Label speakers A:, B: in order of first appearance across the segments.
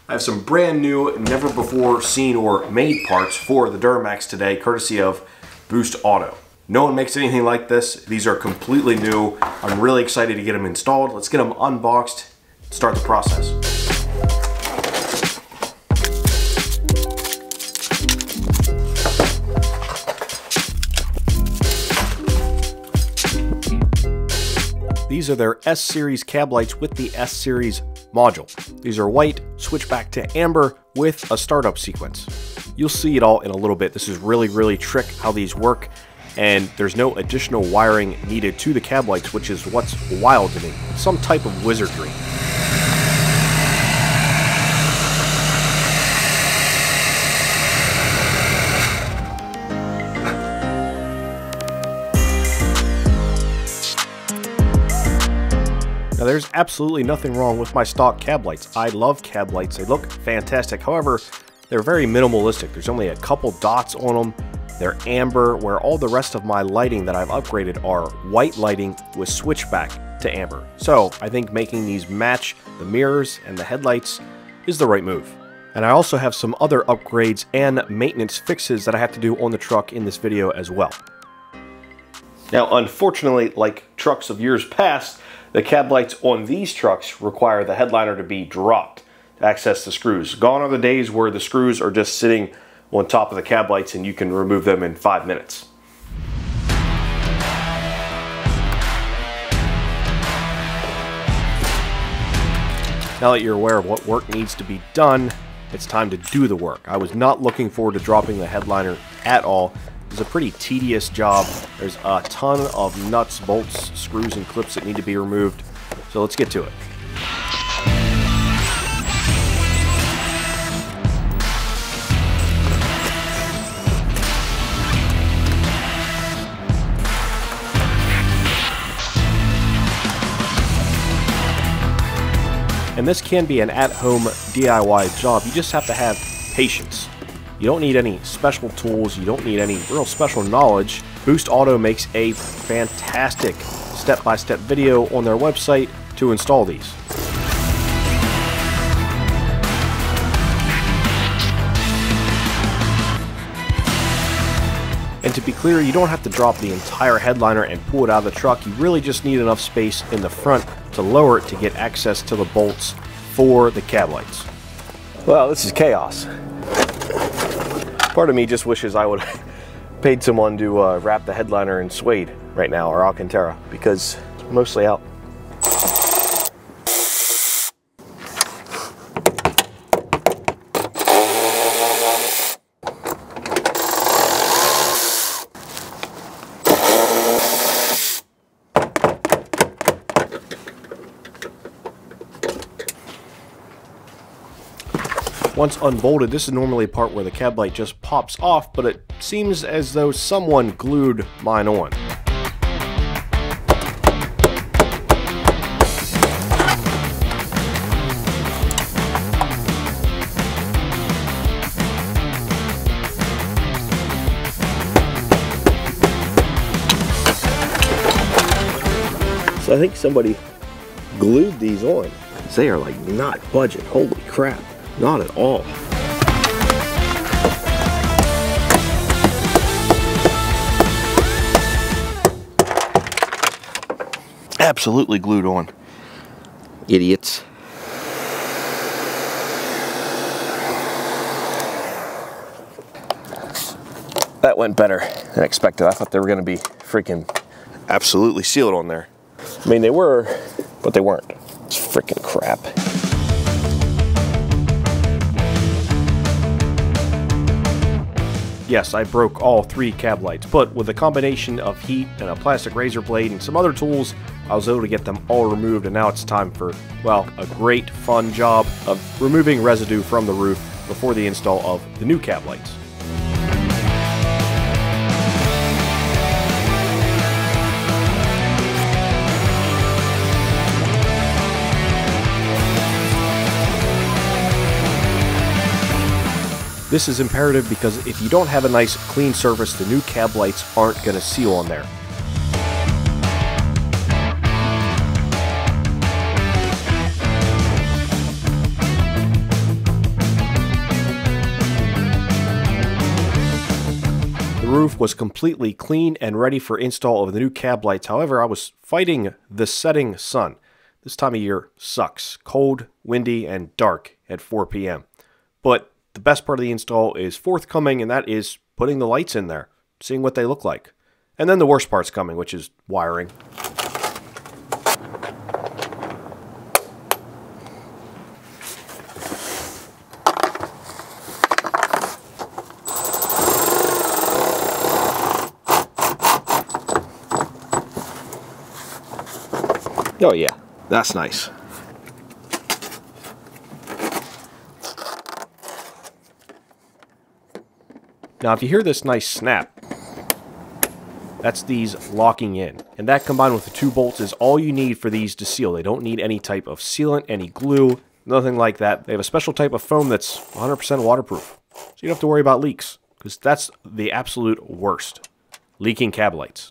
A: I have some brand new, never before seen or made parts for the Duramax today, courtesy of Boost Auto. No one makes anything like this. These are completely new. I'm really excited to get them installed. Let's get them unboxed, start the process. These are their S-Series cab lights with the S-Series module. These are white, switchback to amber with a startup sequence. You'll see it all in a little bit. This is really trick how these work, and there's no additional wiring needed to the cab lights, which is what's wild to me. It's some type of wizardry. Now, there's absolutely nothing wrong with my stock cab lights. I love cab lights. They look fantastic. However, they're very minimalistic. There's only a couple dots on them. They're amber, where all the rest of my lighting that I've upgraded are white lighting with switchback to amber. So I think making these match the mirrors and the headlights is the right move. And I also have some other upgrades and maintenance fixes that I have to do on the truck in this video as well. Now, unfortunately, like trucks of years past, the cab lights on these trucks require the headliner to be dropped to access the screws. Gone are the days where the screws are just sitting on top of the cab lights and you can remove them in 5 minutes. Now that you're aware of what work needs to be done, it's time to do the work. I was not looking forward to dropping the headliner at all. It's a pretty tedious job. There's a ton of nuts, bolts, screws, and clips that need to be removed. So let's get to it. And this can be an at-home DIY job. You just have to have patience. You don't need any special tools. You don't need any real special knowledge. Boost Auto makes a fantastic step-by-step video on their website to install these. And to be clear, you don't have to drop the entire headliner and pull it out of the truck. You really just need enough space in the front to lower it to get access to the bolts for the cab lights. Well, this is chaos. Part of me just wishes I would have paid someone to wrap the headliner in suede right now, or Alcantara, because it's mostly out. Once unbolted, this is normally a part where the cab light just pops off, but it seems as though someone glued mine on. So I think somebody glued these on. They are like not budging. Holy crap. Not at all. Absolutely glued on. Idiots. That went better than expected. I thought they were going to be freaking absolutely sealed on there. I mean, they were, but they weren't. It's freaking crap. Yes, I broke all 3 cab lights, but with a combination of heat and a plastic razor blade and some other tools, I was able to get them all removed, and now it's time for, well, a great fun job of removing residue from the roof before the install of the new cab lights. This is imperative because if you don't have a nice clean surface, the new cab lights aren't going to seal on there. roof was completely clean and ready for install of the new cab lights. However, I was fighting the setting sun. This time of year sucks. Cold, windy, and dark at 4 p.m. But the best part of the install is forthcoming, and that is putting the lights in there, seeing what they look like. And then the worst part's coming, which is wiring. Oh yeah, that's nice. Now if you hear this nice snap, that's these locking in. And that combined with the 2 bolts is all you need for these to seal. They don't need any type of sealant, any glue, nothing like that. They have a special type of foam that's 100% waterproof. So you don't have to worry about leaks, because that's the absolute worst. Leaking cab lights.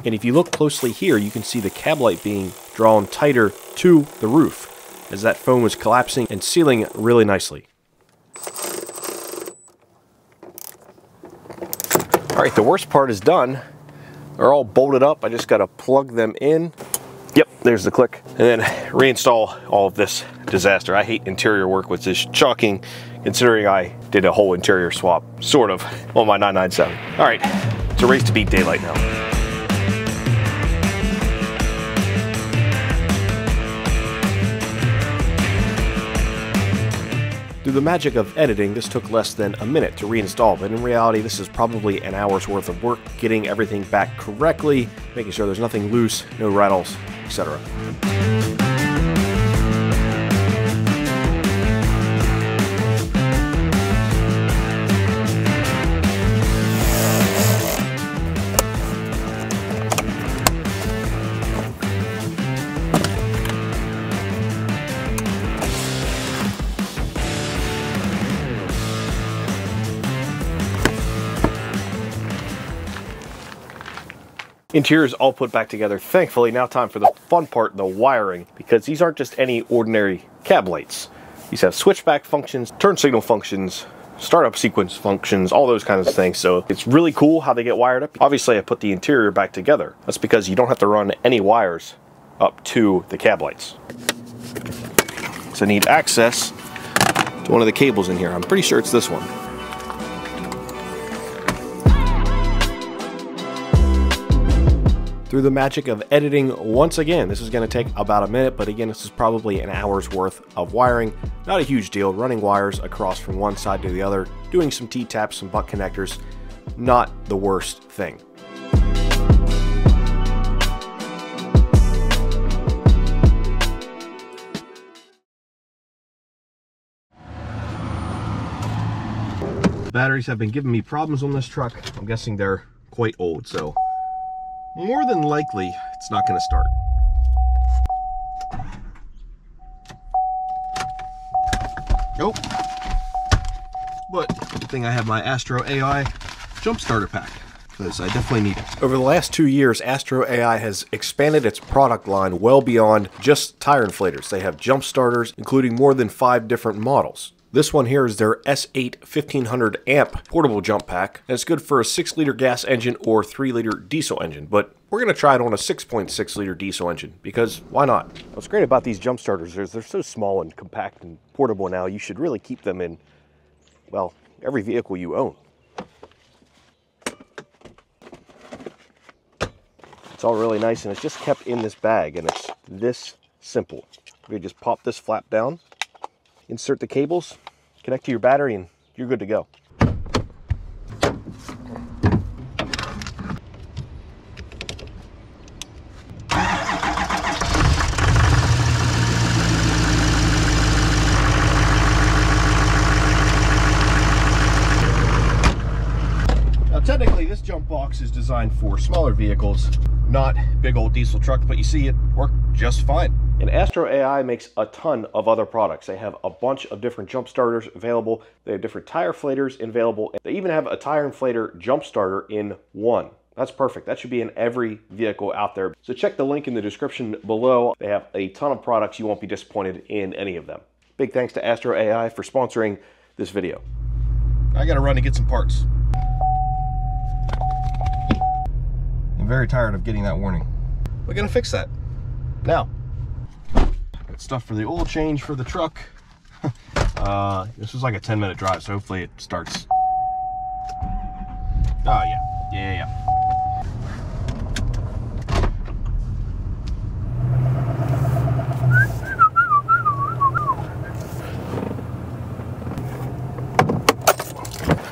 A: And if you look closely here, you can see the cab light being drawn tighter to the roof as that foam is collapsing and sealing really nicely. All right, the worst part is done. They're all bolted up. I just got to plug them in. Yep, there's the click. And then reinstall all of this disaster. I hate interior work, which is shocking considering I did a whole interior swap, sort of, on my 997. All right, it's a race to beat daylight now. Through the magic of editing, this took less than a minute to reinstall, but in reality this is probably an hour's worth of work getting everything back correctly, making sure there's nothing loose, no rattles, etc. Interior is all put back together. Thankfully, now time for the fun part, the wiring, because these aren't just any ordinary cab lights. These have switchback functions, turn signal functions, startup sequence functions, all those kinds of things. So it's really cool how they get wired up. Obviously, I put the interior back together. That's because you don't have to run any wires up to the cab lights. So I need access to one of the cables in here. I'm pretty sure it's this one. Through the magic of editing, once again, this is going to take about a minute, but again, this is probably an hour's worth of wiring. Not a huge deal, running wires across from one side to the other, doing some T-taps, some butt connectors, not the worst thing. The batteries have been giving me problems on this truck. I'm guessing they're quite old, so more than likely, it's not going to start. Nope. But good thing I have my Astro AI jump starter pack, because I definitely need it. Over the last 2 years, Astro AI has expanded its product line well beyond just tire inflators. They have jump starters, including more than 5 different models. This one here is their S8 1500 amp portable jump pack, and it's good for a 6-liter gas engine or 3-liter diesel engine, but we're going to try it on a 6.6-liter diesel engine, because why not? What's great about these jump starters is they're so small and compact and portable now, you should really keep them in, well, every vehicle you own. It's all really nice, and it's just kept in this bag, and it's this simple. You just pop this flap down, insert the cables, connect to your battery, and you're good to go. Now technically this jump box is designed for smaller vehicles, not big old diesel trucks, but you see it worked just fine. And Astro AI makes a ton of other products. They have a bunch of different jump starters available. They have different tire inflators available. They even have a tire inflator jump starter in one. That's perfect. That should be in every vehicle out there. So check the link in the description below. They have a ton of products. You won't be disappointed in any of them. Big thanks to Astro AI for sponsoring this video. I gotta run to get some parts. I'm very tired of getting that warning. We're gonna fix that now. Got stuff for the oil change for the truck. This was like a 10-minute drive, so hopefully it starts. Oh yeah.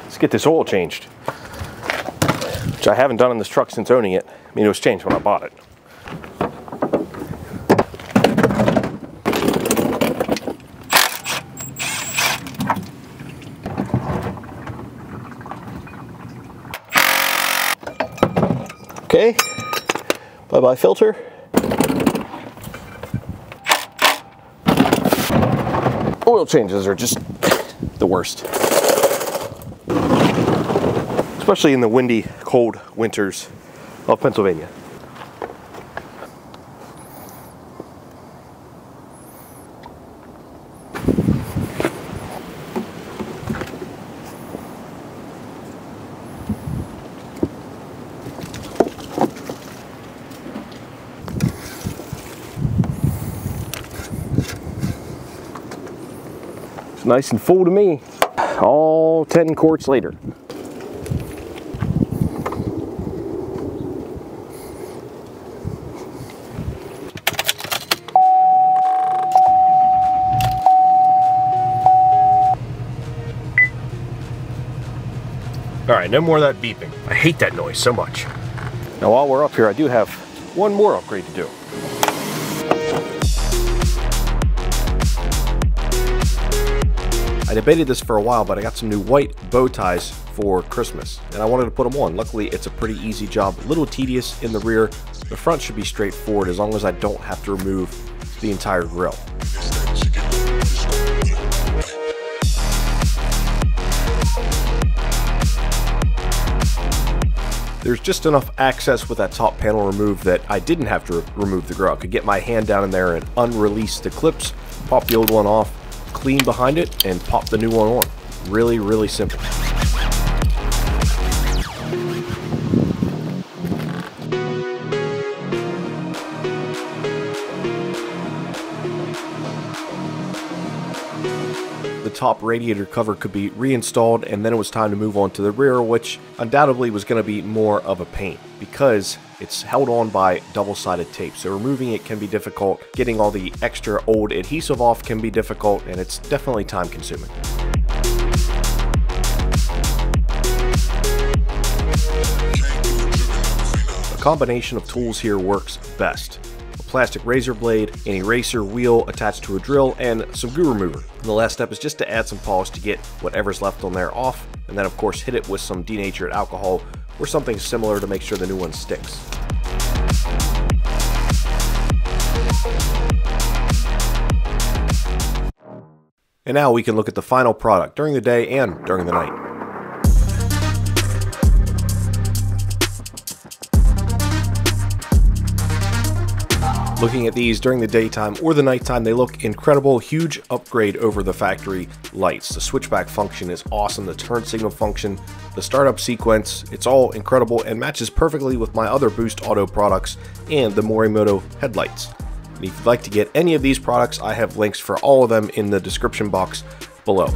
A: Let's get this oil changed, which I haven't done in this truck since owning it. I mean, it was changed when I bought it. Okay, bye-bye filter. Oil changes are just the worst. Especially in the windy, cold winters of Pennsylvania. It's nice and full to me, all 10 quarts later. All right, no more of that beeping. I hate that noise so much. Now while we're up here, I do have one more upgrade to do. I debated this for a while, but I got some new white bow ties for Christmas, and I wanted to put them on. Luckily, it's a pretty easy job, a little tedious in the rear. The front should be straightforward as long as I don't have to remove the entire grill. There's just enough access with that top panel removed that I didn't have to remove the grill. I could get my hand down in there and unrelease the clips, pop the old one off, clean behind it, and pop the new one on. Really, really simple. The top radiator cover could be reinstalled, and then it was time to move on to the rear, which undoubtedly was going to be more of a pain because it's held on by double-sided tape. So removing it can be difficult, getting all the extra old adhesive off can be difficult, and it's definitely time consuming. A combination of tools here works best. Plastic razor blade, an eraser wheel attached to a drill, and some glue remover. And the last step is just to add some polish to get whatever's left on there off, and then of course hit it with some denatured alcohol or something similar to make sure the new one sticks. And now we can look at the final product during the day and during the night. Looking at these during the daytime or the nighttime, they look incredible. Huge upgrade over the factory lights. The switchback function is awesome. The turn signal function, the startup sequence, it's all incredible and matches perfectly with my other Boost Auto products and the Morimoto headlights. And if you'd like to get any of these products, I have links for all of them in the description box below.